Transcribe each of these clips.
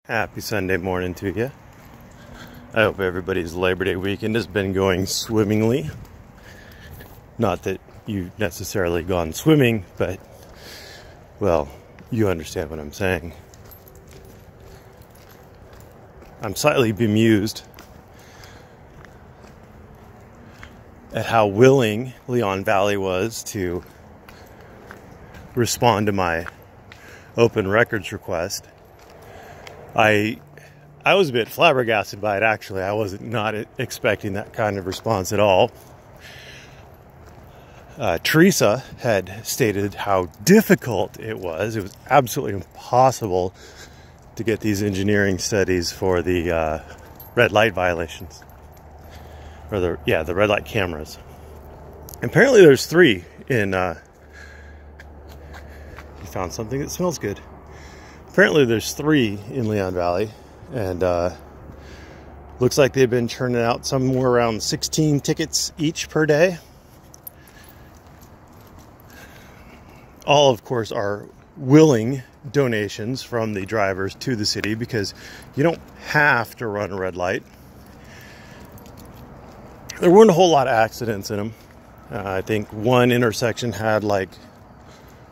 Happy Sunday morning to you. I hope everybody's Labor Day weekend has been going swimmingly. Not that you've necessarily gone swimming, but, well, you understand what I'm saying. I'm slightly bemused at how willing Leon Valley was to respond to my open records request. I was a bit flabbergasted by it, actually. I wasn't not expecting that kind of response at all. Teresa had stated how difficult it was. It was absolutely impossible to get these engineering studies for the red light violations. Or the red light cameras. Apparently there's 3 in... You found something that smells good. Apparently there's 3 in Leon Valley, and looks like they've been churning out somewhere around 16 tickets each per day. All, of course, are willing donations from the drivers to the city, because you don't have to run a red light. There weren't a whole lot of accidents in them. I think one intersection had like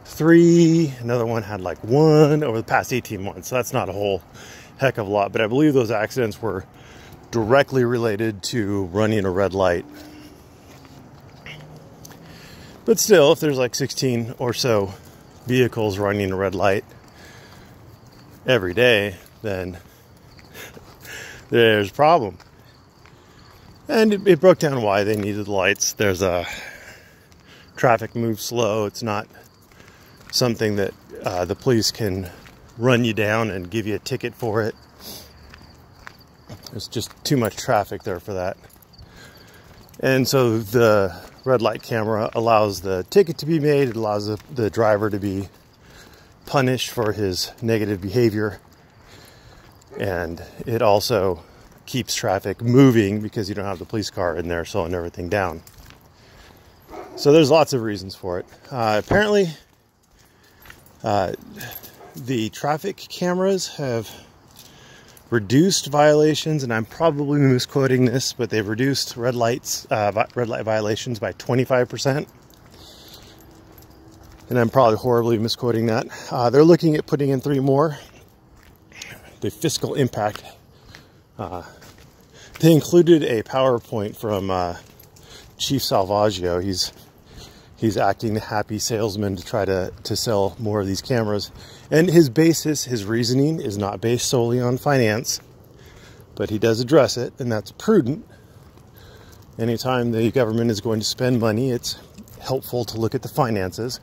3, another one had like 1 over the past 18 months. So that's not a whole heck of a lot, but I believe those accidents were directly related to running a red light. But still, if there's like 16 or so vehicles running a red light every day, then there's a problem. And it broke down why they needed the lights. There's traffic moves slow. It's not something that the police can run you down and give you a ticket for it. There's just too much traffic there for that. And so the red light camera allows the ticket to be made. It allows the driver to be punished for his negative behavior. And it also keeps traffic moving because you don't have the police car in there slowing everything down. So there's lots of reasons for it. Apparently, the traffic cameras have reduced violations, and I'm probably misquoting this, but they've reduced red light violations by 25%. And I'm probably horribly misquoting that. They're looking at putting in 3 more. The fiscal impact. They included a PowerPoint from Chief Salvaggio. He's acting the happy salesman to try to sell more of these cameras. And his reasoning is not based solely on finance, but he does address it, and that's prudent. Anytime the government is going to spend money, it's helpful to look at the finances.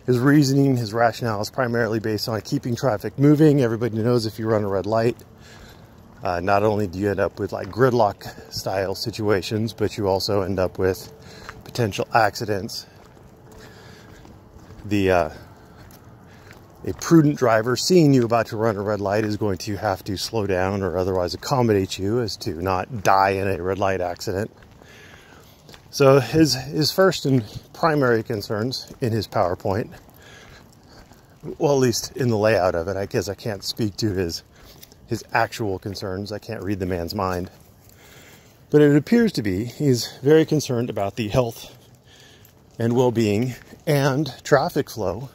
His reasoning, his rationale is primarily based on keeping traffic moving. Everybody knows if you run a red light, not only do you end up with like gridlock style situations, but you also end up with potential accidents. A prudent driver seeing you about to run a red light is going to have to slow down or otherwise accommodate you as to not die in a red light accident. So his first and primary concerns in his PowerPoint, well, at least in the layout of it, I guess I can't speak to his actual concerns. I can't read the man's mind. But it appears to be he's very concerned about the health and well-being and traffic flow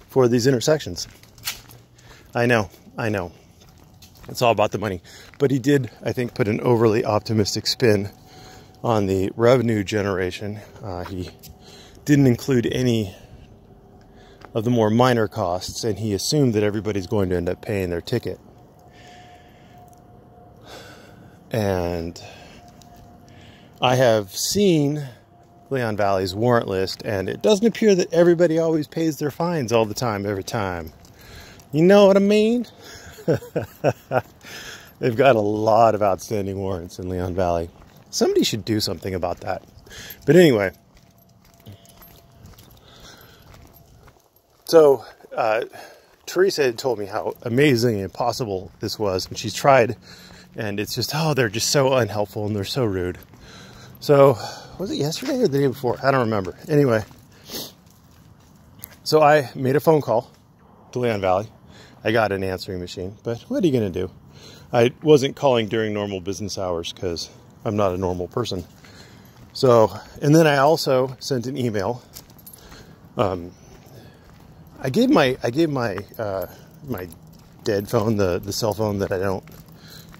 for these intersections. I know. It's all about the money. But he did, I think, put an overly optimistic spin on the revenue generation. He didn't include any of the more minor costs, and he assumed that everybody's going to end up paying their ticket. And I have seen Leon Valley's warrant list, and it doesn't appear that everybody always pays their fines all the time, every time. You know what I mean? They've got a lot of outstanding warrants in Leon Valley. Somebody should do something about that. But anyway, so Teresa had told me how amazing and impossible this was, and she's tried, and it's just, they're just so unhelpful and they're so rude. So, was it yesterday or the day before? I don't remember. Anyway, so I made a phone call to Leon Valley, I got an answering machine, but what are you going to do? I wasn't calling during normal business hours because I'm not a normal person. So, and then I also sent an email. I gave my my dead phone, the cell phone that I don't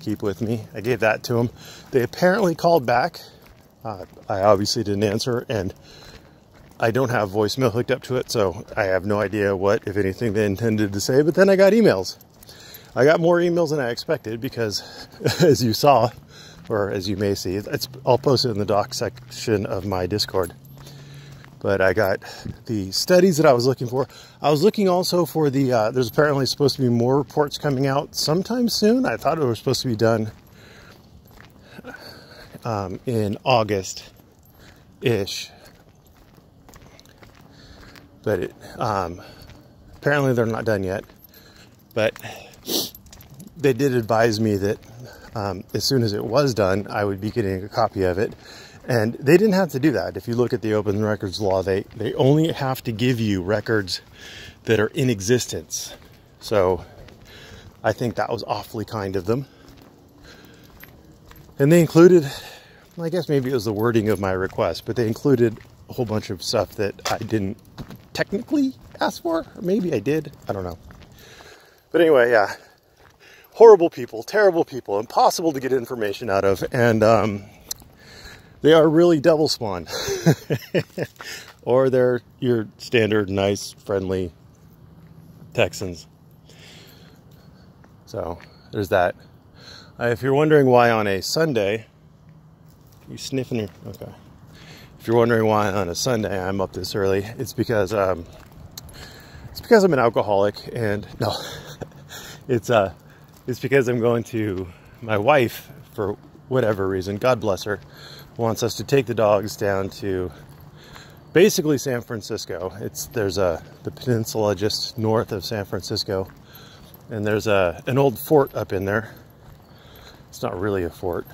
keep with me. I gave that to them. They apparently called back. I obviously didn't answer, and I don't have voicemail hooked up to it, so I have no idea what, if anything, they intended to say. But then I got emails. I got more emails than I expected because, as you saw, or as you may see, I'll post it in the doc section of my Discord. But I got the studies that I was looking for. I was looking also for the, there's apparently supposed to be more reports coming out sometime soon. I thought it was supposed to be done in August-ish. But apparently they're not done yet. But they did advise me that as soon as it was done, I would be getting a copy of it. And they didn't have to do that. If you look at the open records law, they only have to give you records that are in existence. So I think that was awfully kind of them. And they included, I guess maybe it was the wording of my request, but they included a whole bunch of stuff that I didn't technically ask for. Or maybe I did. I don't know. But anyway, yeah. Horrible people, terrible people, impossible to get information out of. And they are really double spawned. Or they're your standard, nice, friendly Texans. So there's that. If you're wondering why on a Sunday, you sniffing your, okay. If you're wondering why on a Sunday I'm up this early, it's because I'm an alcoholic, and no, it's because I'm going to, my wife, for whatever reason, God bless her, wants us to take the dogs down to basically San Francisco. There's the peninsula just north of San Francisco, and there's an old fort up in there. It's not really a fort.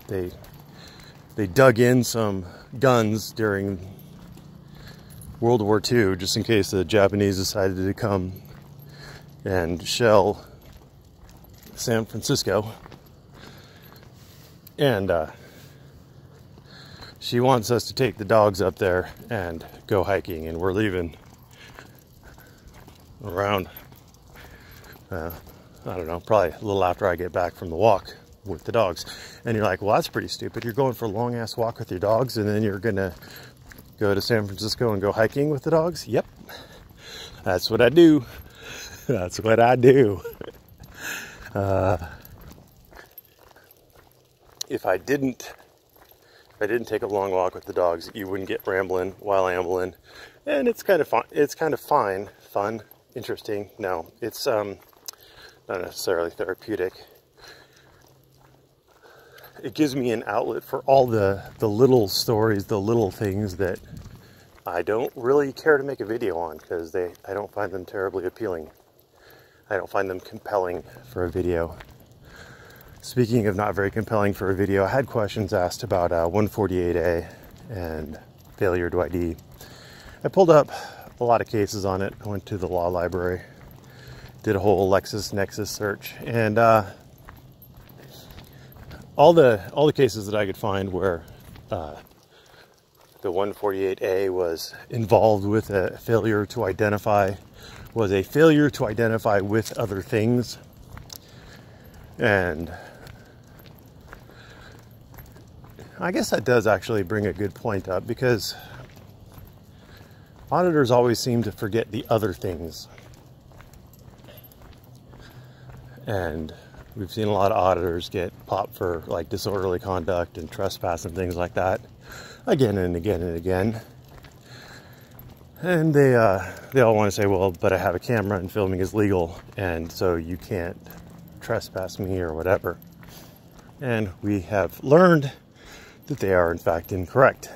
They dug in some guns during World War II just in case the Japanese decided to come and shell San Francisco. And she wants us to take the dogs up there and go hiking, and we're leaving around I don't know, probably a little after I get back from the walk with the dogs. And you're like, well, that's pretty stupid. You're going for a long ass walk with your dogs, and then you're gonna go to San Francisco and go hiking with the dogs? Yep, that's what I do. That's what I do. If I didn't take a long walk with the dogs, you wouldn't get Ramblin while ambling. And it's kind of fun. It's kind of fun, interesting. No, it's not necessarily therapeutic. It gives me an outlet for all the little stories, the little things that I don't really care to make a video on because I don't find them terribly appealing. I don't find them compelling for a video. Speaking of not very compelling for a video, I had questions asked about 148A and failure to ID. I pulled up a lot of cases on it. I went to the law library, did a whole LexisNexis search, and all the cases that I could find where the 148A was involved with a failure to identify, was a failure to identify with other things. And I guess that does actually bring a good point up, because auditors always seem to forget the other things. And we've seen a lot of auditors get popped for like disorderly conduct and trespass and things like that again and again and again. And they all want to say, well, but I have a camera and filming is legal, and so you can't trespass me or whatever. And we have learned that they are in fact incorrect.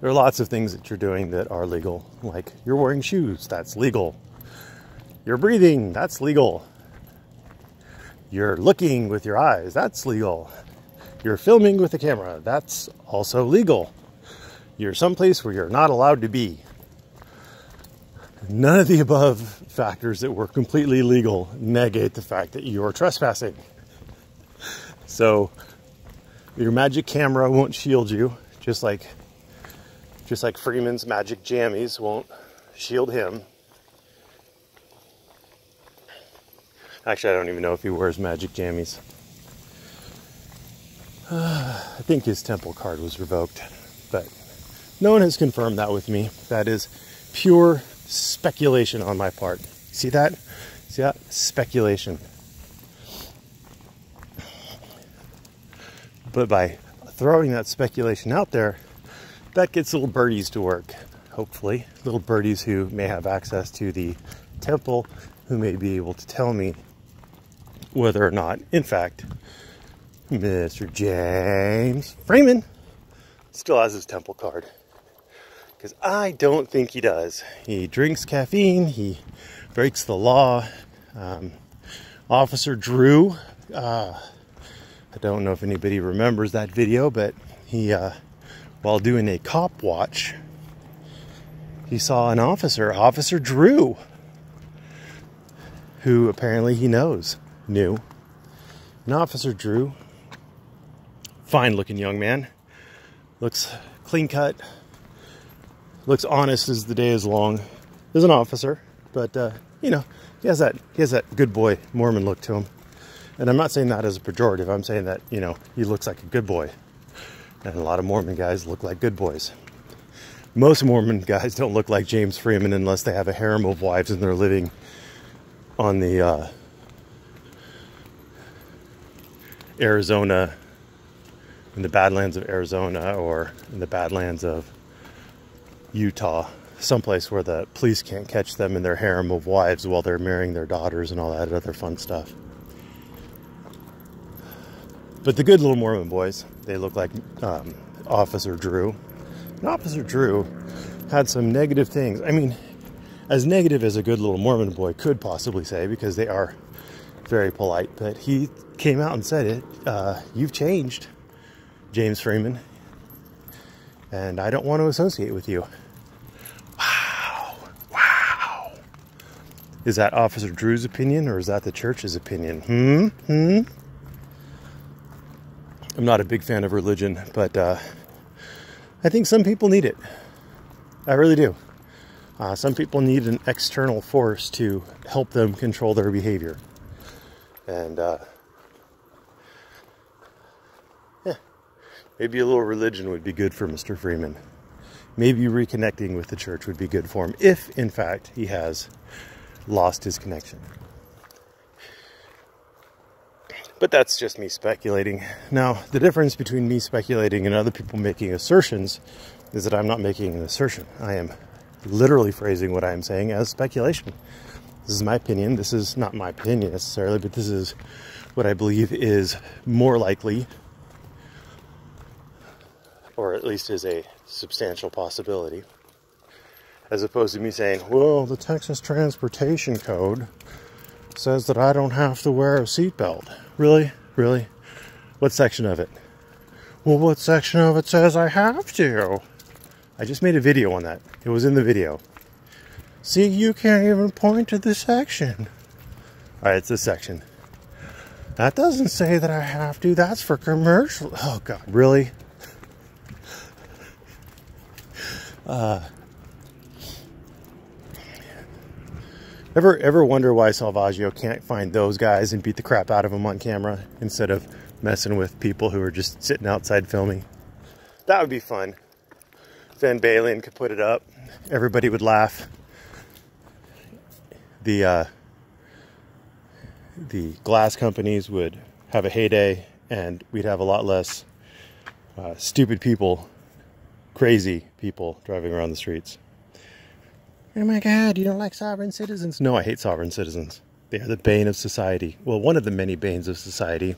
There are lots of things that you're doing that are legal, like you're wearing shoes, that's legal. You're breathing, that's legal. You're looking with your eyes, that's legal. You're filming with a camera, that's also legal. You're someplace where you're not allowed to be. None of the above factors that were completely legal negate the fact that you're trespassing. So your magic camera won't shield you, just like Freeman's magic jammies won't shield him. Actually, I don't even know if he wears magic jammies. I think his temple card was revoked, but no one has confirmed that with me. That is pure speculation on my part. See that? See that? Speculation. But by throwing that speculation out there, that gets little birdies to work, hopefully. Little birdies who may have access to the temple, who may be able to tell me whether or not, in fact, Mr. James Freeman still has his temple card. Because I don't think he does. He drinks caffeine, he breaks the law. Officer Drew, I don't know if anybody remembers that video, but he, while doing a cop watch, he saw an officer, Officer Drew, who apparently he knew. And Officer Drew, fine looking young man, looks clean cut, looks honest as the day is long. Is an officer, but you know, he has that good boy Mormon look to him. And I'm not saying that as a pejorative. I'm saying that, you know, he looks like a good boy. And a lot of Mormon guys look like good boys. Most Mormon guys don't look like James Freeman unless they have a harem of wives and they're living on the Arizona, in the Badlands of Arizona, or in the Badlands of Utah, someplace where the police can't catch them in their harem of wives while they're marrying their daughters and all that other fun stuff. But the good little Mormon boys, they look like Officer Drew. And Officer Drew had some negative things. I mean, as negative as a good little Mormon boy could possibly say, because they are very polite. But he came out and said it. You've changed, James Freeman. And I don't want to associate with you. Wow. Wow. Is that Officer Drew's opinion, or is that the church's opinion? I'm not a big fan of religion, but I think some people need it. I really do. Some people need an external force to help them control their behavior. And yeah, maybe a little religion would be good for Mr. Freeman. Maybe reconnecting with the church would be good for him, if in fact he has lost his connection. But that's just me speculating. Now, the difference between me speculating and other people making assertions is that I'm not making an assertion. I am literally phrasing what I'm saying as speculation. This is my opinion. This is not my opinion necessarily, but this is what I believe is more likely, or at least is a substantial possibility, as opposed to me saying, well, the Texas Transportation Code says that I don't have to wear a seatbelt. Really? Really? What section of it? Well, what section of it says I have to? I just made a video on that. It was in the video. See, you can't even point to the section. Alright, it's this section. That doesn't say that I have to. That's for commercial. Oh, God. Really? Ever wonder why Salvaggio can't find those guys and beat the crap out of them on camera instead of messing with people who are just sitting outside filming? That would be fun. Van Balen could put it up. Everybody would laugh. The glass companies would have a heyday, and we'd have a lot less stupid people, crazy people driving around the streets. Oh my God, you don't like sovereign citizens? No, I hate sovereign citizens. They are the bane of society. Well, one of the many banes of society.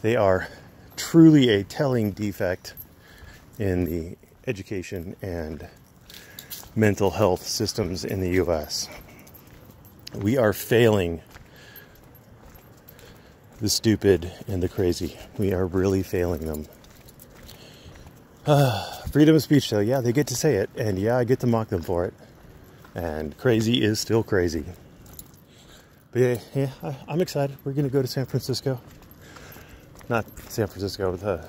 They are truly a telling defect in the education and mental health systems in the U.S. We are failing the stupid and the crazy. We are really failing them. Freedom of speech, though. Yeah, they get to say it. And yeah, I get to mock them for it. And crazy is still crazy. But yeah, I'm excited. We're going to go to San Francisco. Not San Francisco, the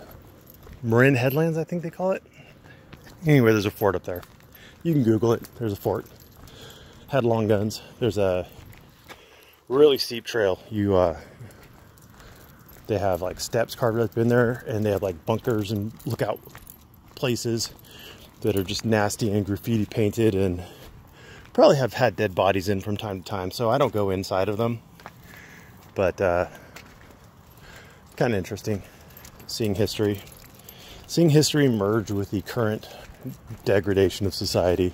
Marin Headlands, I think they call it. Anyway, there's a fort up there. You can Google it. There's a fort. Had long guns. There's a really steep trail. They have like steps carved up in there, and they have like bunkers and lookout places that are just nasty and graffiti painted, and probably have had dead bodies in from time to time. So I don't go inside of them, but kind of interesting seeing history merge with the current degradation of society.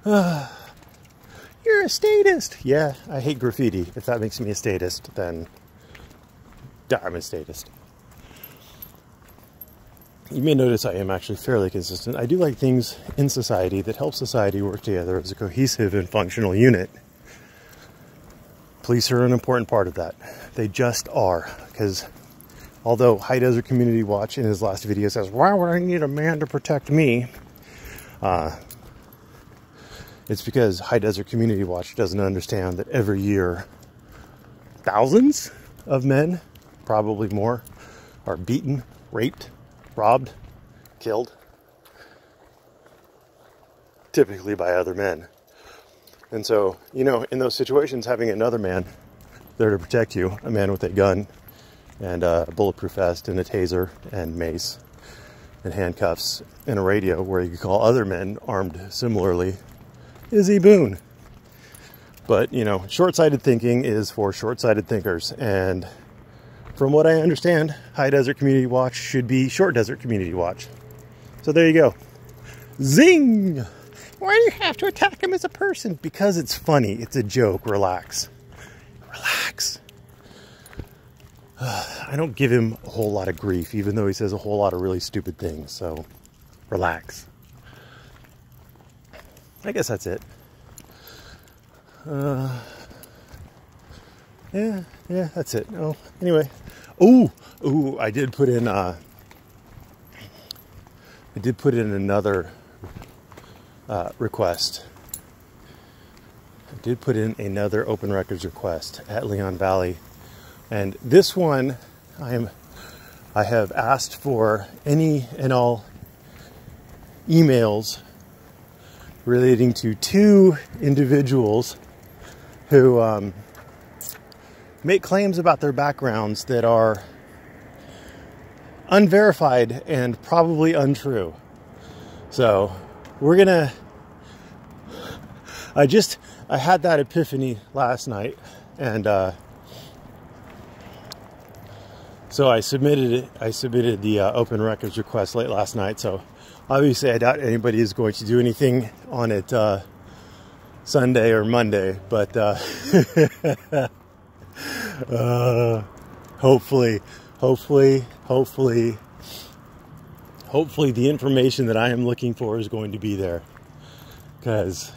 You're a statist. Yeah, I hate graffiti. If that makes me a statist, then I'm a statist. You may notice I am actually fairly consistent. I do like things in society that help society work together as a cohesive and functional unit. Police are an important part of that. They just are. Because although High Desert Community Watch in his last video says, why would I need a man to protect me? It's because High Desert Community Watch doesn't understand that every year thousands of men, probably more, are beaten, raped, robbed, killed, typically by other men. And so, you know, in those situations, having another man there to protect you, a man with a gun and a bulletproof vest and a taser and mace and handcuffs and a radio where you can call other men armed similarly, is a boon. But, you know, short-sighted thinking is for short-sighted thinkers. And from what I understand, High Desert Community Watch should be Short Desert Community Watch. So there you go. Zing! Why do you have to attack him as a person? Because it's funny. It's a joke. Relax. Relax. I don't give him a whole lot of grief, even though he says a whole lot of really stupid things. So, relax. I guess that's it. Yeah, that's it. Oh, anyway. Ooh, I did put in another request. I did put in another open records request at Leon Valley. And this one, I have asked for any and all emails relating to two individuals who make claims about their backgrounds that are unverified and probably untrue. So we're gonna, I had that epiphany last night, and so I submitted the open records request late last night. So obviously I doubt anybody is going to do anything on it Sunday or Monday, but hopefully the information that I am looking for is going to be there, because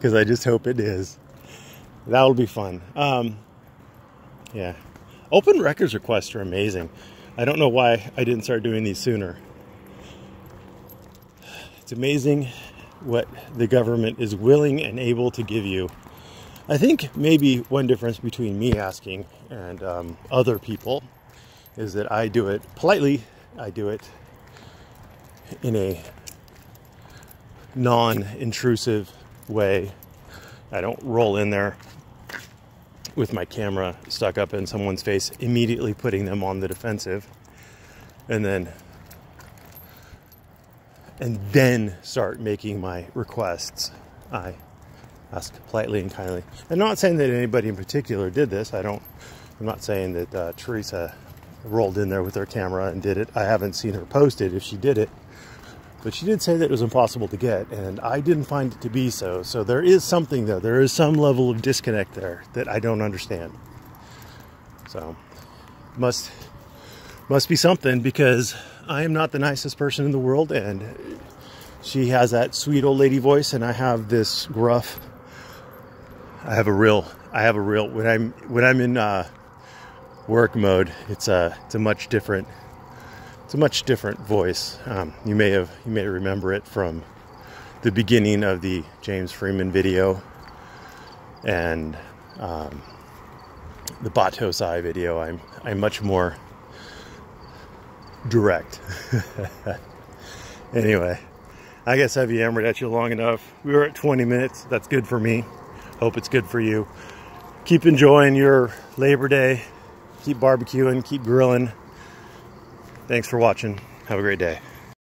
I just hope it is. That'll be fun. Yeah. Open records requests are amazing. I don't know why I didn't start doing these sooner. It's amazing what the government is willing and able to give you. I think maybe one difference between me asking and other people is that I do it politely. I do it in a non-intrusive way. I don't roll in there with my camera stuck up in someone's face, immediately putting them on the defensive, and then start making my requests. I ask politely and kindly. I'm not saying that anybody in particular did this. I'm not saying that Teresa rolled in there with her camera and did it. I haven't seen her post it if she did it. But she did say that it was impossible to get, and I didn't find it to be so. So there is something, though. There is some level of disconnect there that I don't understand. So, must be something, because I am not the nicest person in the world, and she has that sweet old lady voice, and I have this gruff. I have a real. When I'm in work mode, it's a much different voice. You may remember it from the beginning of the James Freeman video and the Batosai video. I'm much more direct. Anyway, I guess I've yammered at you long enough. We were at 20 minutes. That's good for me. Hope it's good for you. Keep enjoying your Labor Day. Keep barbecuing, keep grilling. Thanks for watching. Have a great day.